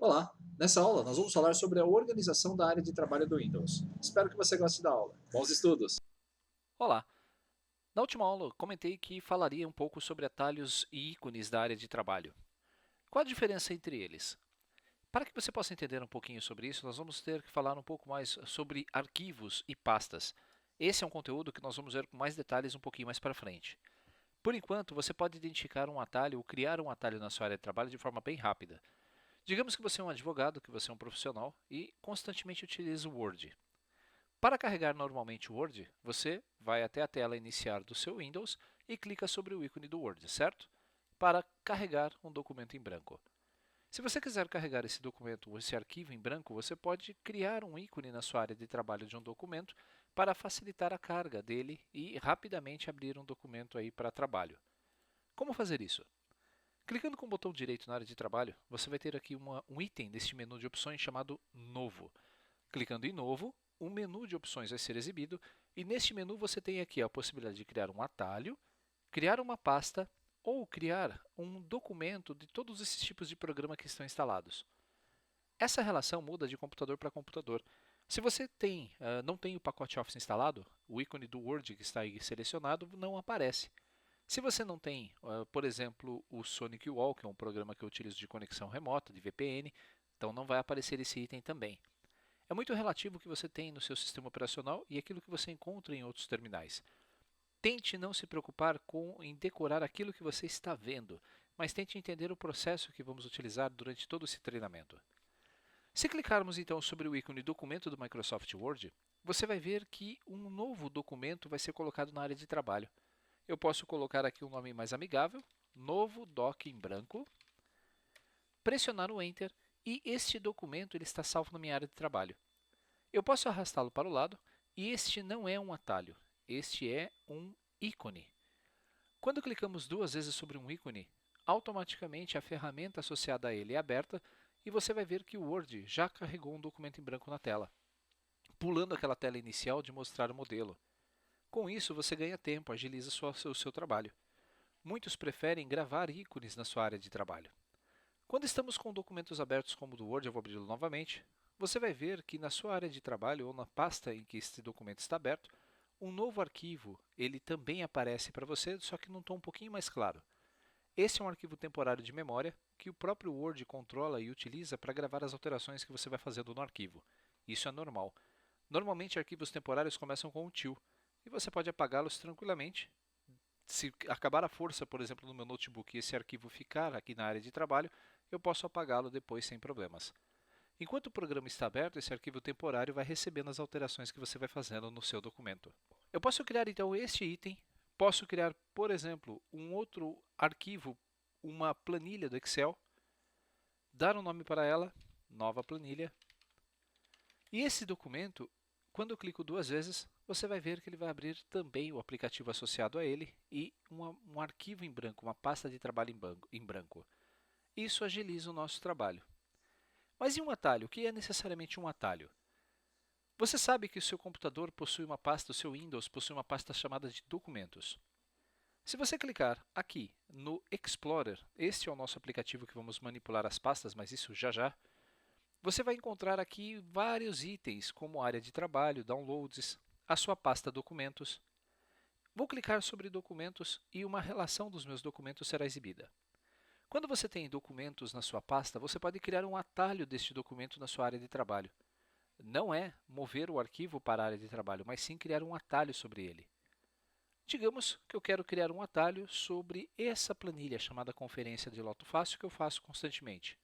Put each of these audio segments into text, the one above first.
Olá! Nessa aula, nós vamos falar sobre a organização da área de trabalho do Windows. Espero que você goste da aula. Bons estudos! Olá! Na última aula, comentei que falaria um pouco sobre atalhos e ícones da área de trabalho. Qual a diferença entre eles? Para que você possa entender um pouquinho sobre isso, nós vamos ter que falar um pouco mais sobre arquivos e pastas. Esse é um conteúdo que nós vamos ver com mais detalhes um pouquinho mais para frente. Por enquanto, você pode identificar um atalho ou criar um atalho na sua área de trabalho de forma bem rápida. Digamos que você é um advogado, que você é um profissional e constantemente utiliza o Word. Para carregar normalmente o Word, você vai até a tela iniciar do seu Windows e clica sobre o ícone do Word, certo? Para carregar um documento em branco. Se você quiser carregar esse documento ou esse arquivo em branco, você pode criar um ícone na sua área de trabalho de um documento para facilitar a carga dele e rapidamente abrir um documento aí para trabalho. Como fazer isso? Clicando com o botão direito na área de trabalho, você vai ter aqui um item deste menu de opções chamado Novo. Clicando em Novo, um menu de opções vai ser exibido e neste menu você tem aqui a possibilidade de criar um atalho, criar uma pasta ou criar um documento de todos esses tipos de programa que estão instalados. Essa relação muda de computador para computador. Se você não tem o pacote Office instalado, o ícone do Word que está aí selecionado não aparece. Se você não tem, por exemplo, o Sonic Wall, que é um programa que eu utilizo de conexão remota, de VPN, então não vai aparecer esse item também. É muito relativo o que você tem no seu sistema operacional e aquilo que você encontra em outros terminais. Tente não se preocupar em decorar aquilo que você está vendo, mas tente entender o processo que vamos utilizar durante todo esse treinamento. Se clicarmos então sobre o ícone Documento do Microsoft Word, você vai ver que um novo documento vai ser colocado na área de trabalho. Eu posso colocar aqui um nome mais amigável, Novo Doc em branco, pressionar o Enter e este documento ele está salvo na minha área de trabalho. Eu posso arrastá-lo para o lado e este não é um atalho, este é um ícone. Quando clicamos duas vezes sobre um ícone, automaticamente a ferramenta associada a ele é aberta e você vai ver que o Word já carregou um documento em branco na tela, pulando aquela tela inicial de mostrar o modelo. Com isso, você ganha tempo, agiliza o seu trabalho. Muitos preferem gravar ícones na sua área de trabalho. Quando estamos com documentos abertos como o do Word, eu vou abri-lo novamente, você vai ver que na sua área de trabalho ou na pasta em que este documento está aberto, um novo arquivo ele também aparece para você, só que num tom um pouquinho mais claro. Esse é um arquivo temporário de memória que o próprio Word controla e utiliza para gravar as alterações que você vai fazendo no arquivo. Isso é normal. Normalmente arquivos temporários começam com um til e você pode apagá-los tranquilamente. Se acabar a força, por exemplo, no meu notebook e esse arquivo ficar aqui na área de trabalho, eu posso apagá-lo depois sem problemas. Enquanto o programa está aberto, esse arquivo temporário vai recebendo as alterações que você vai fazendo no seu documento. Eu posso criar então este item, posso criar, por exemplo, um outro arquivo, uma planilha do Excel, dar um nome para ela, nova planilha, e esse documento, quando eu clico duas vezes, você vai ver que ele vai abrir também o aplicativo associado a ele e um arquivo em branco, uma pasta de trabalho em branco. Isso agiliza o nosso trabalho. Mas e um atalho? O que é necessariamente um atalho? Você sabe que o seu computador possui uma pasta, o seu Windows possui uma pasta chamada de documentos. Se você clicar aqui no Explorer, este é o nosso aplicativo que vamos manipular as pastas, mas isso já já, você vai encontrar aqui vários itens, como área de trabalho, downloads, a sua pasta documentos. Vou clicar sobre documentos e uma relação dos meus documentos será exibida. Quando você tem documentos na sua pasta, você pode criar um atalho deste documento na sua área de trabalho. Não é mover o arquivo para a área de trabalho, mas sim criar um atalho sobre ele. Digamos que eu quero criar um atalho sobre essa planilha chamada Conferência de Loto Fácil que eu faço constantemente.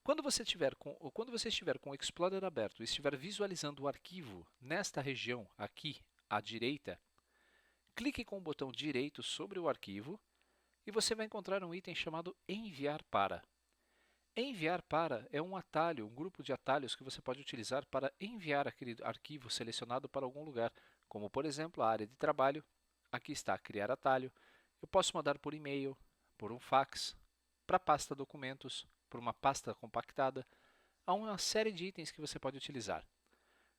Quando você estiver com o Explorer aberto e estiver visualizando o arquivo nesta região aqui à direita, clique com o botão direito sobre o arquivo e você vai encontrar um item chamado Enviar para. Enviar para é um atalho, um grupo de atalhos que você pode utilizar para enviar aquele arquivo selecionado para algum lugar, como por exemplo a área de trabalho. Aqui está criar atalho. Eu posso mandar por e-mail, por um fax, para a pasta documentos, por uma pasta compactada. Há uma série de itens que você pode utilizar.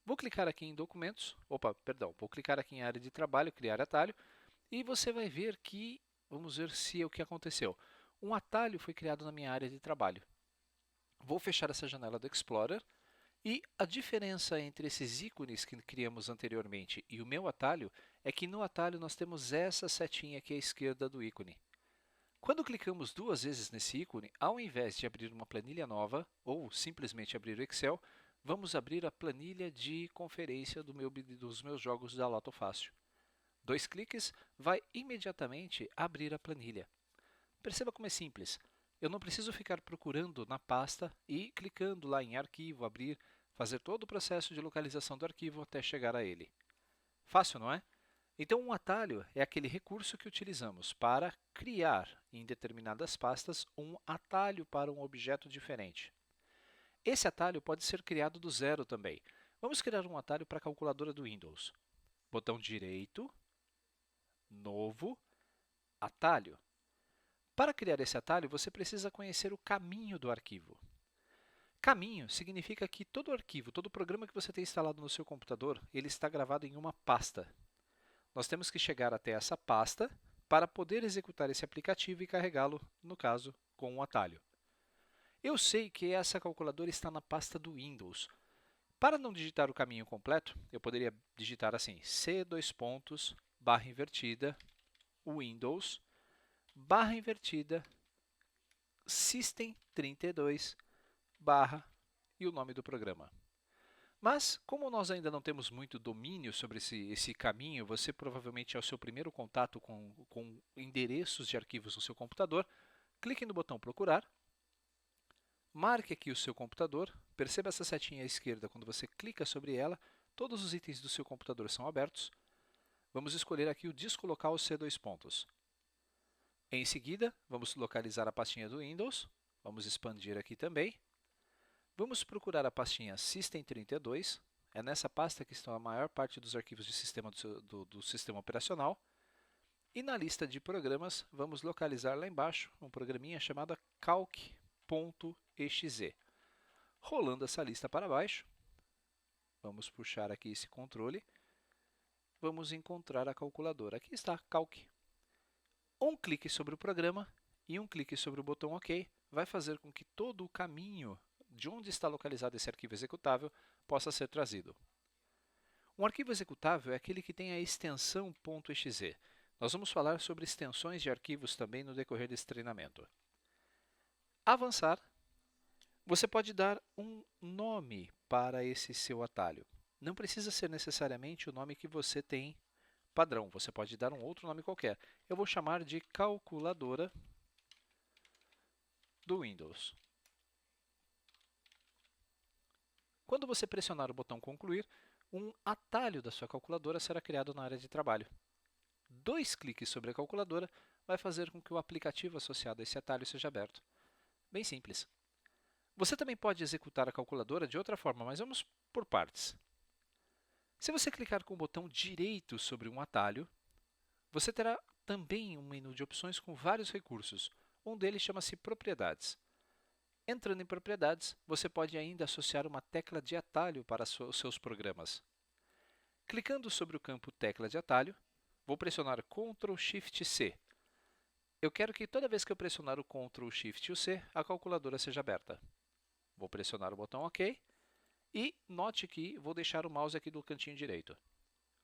Vou clicar aqui em documentos, vou clicar aqui em área de trabalho, criar atalho, e você vai ver que, vamos ver se é o que aconteceu. Um atalho foi criado na minha área de trabalho. Vou fechar essa janela do Explorer e a diferença entre esses ícones que criamos anteriormente e o meu atalho é que no atalho nós temos essa setinha aqui à esquerda do ícone. Quando clicamos duas vezes nesse ícone, ao invés de abrir uma planilha nova ou simplesmente abrir o Excel, vamos abrir a planilha de conferência dos meus jogos da Loto Fácil. 2 cliques vai imediatamente abrir a planilha. Perceba como é simples. Eu não preciso ficar procurando na pasta e clicando lá em arquivo, abrir, fazer todo o processo de localização do arquivo até chegar a ele. Fácil, não é? Então, um atalho é aquele recurso que utilizamos para criar em determinadas pastas um atalho para um objeto diferente. Esse atalho pode ser criado do zero também. Vamos criar um atalho para a calculadora do Windows. Botão direito, novo, atalho. Para criar esse atalho, você precisa conhecer o caminho do arquivo. Caminho significa que todo arquivo, todo programa que você tem instalado no seu computador, ele está gravado em uma pasta. Nós temos que chegar até essa pasta para poder executar esse aplicativo e carregá-lo, no caso, com um atalho. Eu sei que essa calculadora está na pasta do Windows. Para não digitar o caminho completo, eu poderia digitar assim, C:/, barra invertida, Windows, barra invertida, System32, barra e o nome do programa. Mas, como nós ainda não temos muito domínio sobre esse caminho, você provavelmente é o seu primeiro contato com endereços de arquivos no seu computador, clique no botão procurar, marque aqui o seu computador, perceba essa setinha à esquerda, quando você clica sobre ela, todos os itens do seu computador são abertos. Vamos escolher aqui o disco local C:/. Em seguida, vamos localizar a pastinha do Windows, vamos expandir aqui também. Vamos procurar a pastinha System32, é nessa pasta que estão a maior parte dos arquivos de sistema do sistema operacional. E na lista de programas, vamos localizar lá embaixo um programinha chamado calc.exe. Rolando essa lista para baixo, vamos puxar aqui esse controle, vamos encontrar a calculadora. Aqui está, calc. Um clique sobre o programa e um clique sobre o botão OK vai fazer com que todo o caminho de onde está localizado esse arquivo executável possa ser trazido. Um arquivo executável é aquele que tem a extensão .exe. Nós vamos falar sobre extensões de arquivos também no decorrer desse treinamento. Avançar, você pode dar um nome para esse seu atalho. Não precisa ser necessariamente o nome que você tem padrão, você pode dar um outro nome qualquer. Eu vou chamar de calculadora do Windows. Quando você pressionar o botão concluir, um atalho da sua calculadora será criado na área de trabalho. 2 cliques sobre a calculadora vai fazer com que o aplicativo associado a esse atalho seja aberto. Bem simples. Você também pode executar a calculadora de outra forma, mas vamos por partes. Se você clicar com o botão direito sobre um atalho, você terá também um menu de opções com vários recursos. Um deles chama-se Propriedades. Entrando em Propriedades, você pode ainda associar uma tecla de atalho para os seus programas. Clicando sobre o campo Tecla de Atalho, vou pressionar Ctrl Shift C. Eu quero que toda vez que eu pressionar o Ctrl Shift e o C, a calculadora seja aberta. Vou pressionar o botão OK e note que vou deixar o mouse aqui do cantinho direito.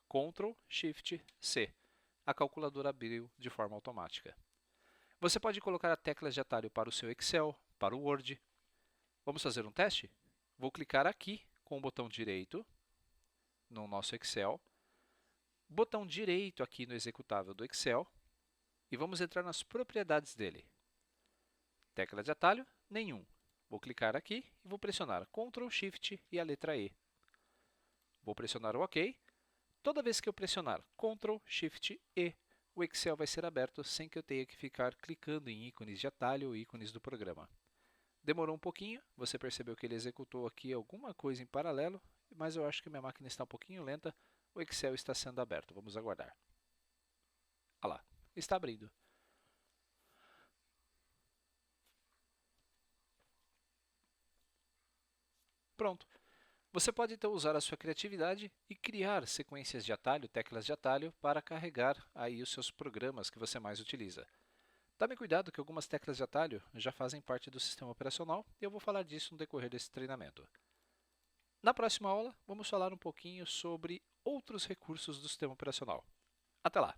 Ctrl Shift C. A calculadora abriu de forma automática. Você pode colocar a tecla de atalho para o seu Excel, para o Word. Vamos fazer um teste? Vou clicar aqui com o botão direito no nosso Excel, botão direito aqui no executável do Excel e vamos entrar nas propriedades dele. Tecla de atalho, nenhum. Vou clicar aqui e vou pressionar Ctrl Shift e a letra E. Vou pressionar o OK. Toda vez que eu pressionar Ctrl Shift E, o Excel vai ser aberto sem que eu tenha que ficar clicando em ícones de atalho ou ícones do programa. Demorou um pouquinho, você percebeu que ele executou aqui alguma coisa em paralelo, mas eu acho que minha máquina está um pouquinho lenta, o Excel está sendo aberto. Vamos aguardar. Olha lá, está abrindo. Pronto. Você pode então usar a sua criatividade e criar sequências de atalho, teclas de atalho, para carregar aí os seus programas que você mais utiliza. Tome cuidado que algumas teclas de atalho já fazem parte do sistema operacional e eu vou falar disso no decorrer desse treinamento. Na próxima aula, vamos falar um pouquinho sobre outros recursos do sistema operacional. Até lá!